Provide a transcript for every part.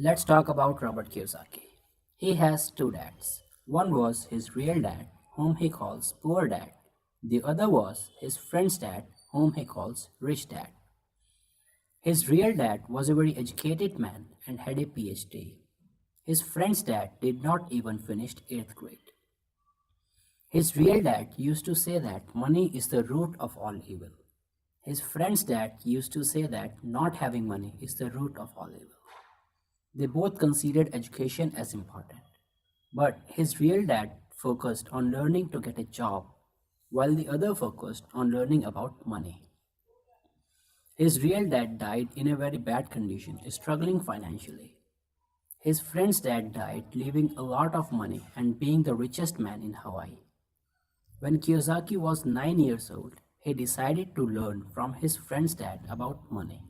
Let's talk about Robert Kiyosaki. He has two dads. One was his real dad, whom he calls poor dad. The other was his friend's dad, whom he calls rich dad. His real dad was a very educated man and had a PhD. His friend's dad did not even finish 8th grade. His real dad used to say that money is the root of all evil. His friend's dad used to say that not having money is the root of all evil. They both considered education as important, but his real dad focused on learning to get a job, while the other focused on learning about money. His real dad died in a very bad condition, struggling financially. His friend's dad died leaving a lot of money and being the richest man in Hawaii. When Kiyosaki was 9 years old, he decided to learn from his friend's dad about money.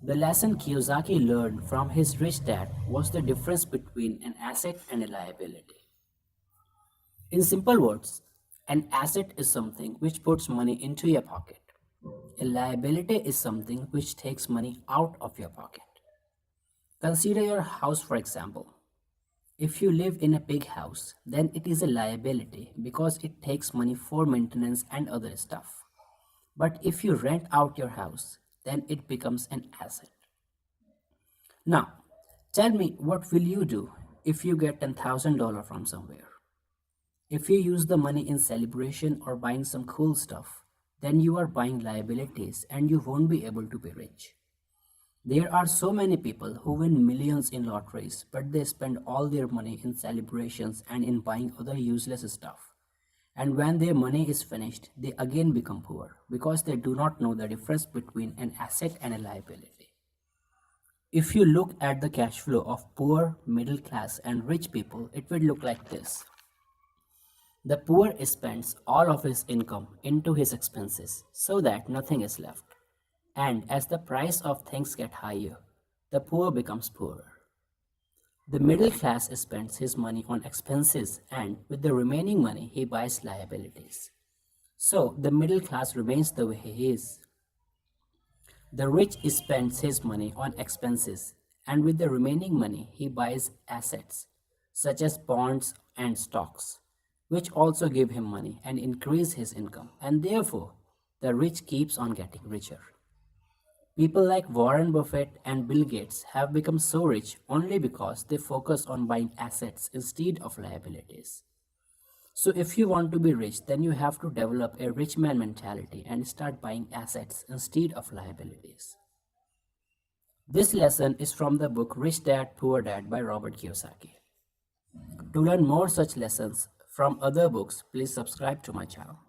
The lesson Kiyosaki learned from his rich dad was the difference between an asset and a liability. In simple words, an asset is something which puts money into your pocket. A liability is something which takes money out of your pocket. Consider your house, for example. If you live in a big house, then it is a liability because it takes money for maintenance and other stuff. But if you rent out your house, then it becomes an asset. Now, tell me, what will you do if you get $10,000 from somewhere? If you use the money in celebration or buying some cool stuff, then you are buying liabilities and you won't be able to be rich. There are so many people who win millions in lotteries, but they spend all their money in celebrations and in buying other useless stuff. And when their money is finished, they again become poor because they do not know the difference between an asset and a liability. If you look at the cash flow of poor, middle class, and rich people, it will look like this. The poor spends all of his income into his expenses so that nothing is left. And as the price of things get higher, the poor becomes poorer. The middle class spends his money on expenses and with the remaining money he buys liabilities. So the middle class remains the way he is. The rich spends his money on expenses and with the remaining money he buys assets such as bonds and stocks, which also give him money and increase his income, and therefore the rich keeps on getting richer. People like Warren Buffett and Bill Gates have become so rich only because they focus on buying assets instead of liabilities. So if you want to be rich, then you have to develop a rich man mentality and start buying assets instead of liabilities. This lesson is from the book Rich Dad Poor Dad by Robert Kiyosaki. To learn more such lessons from other books, please subscribe to my channel.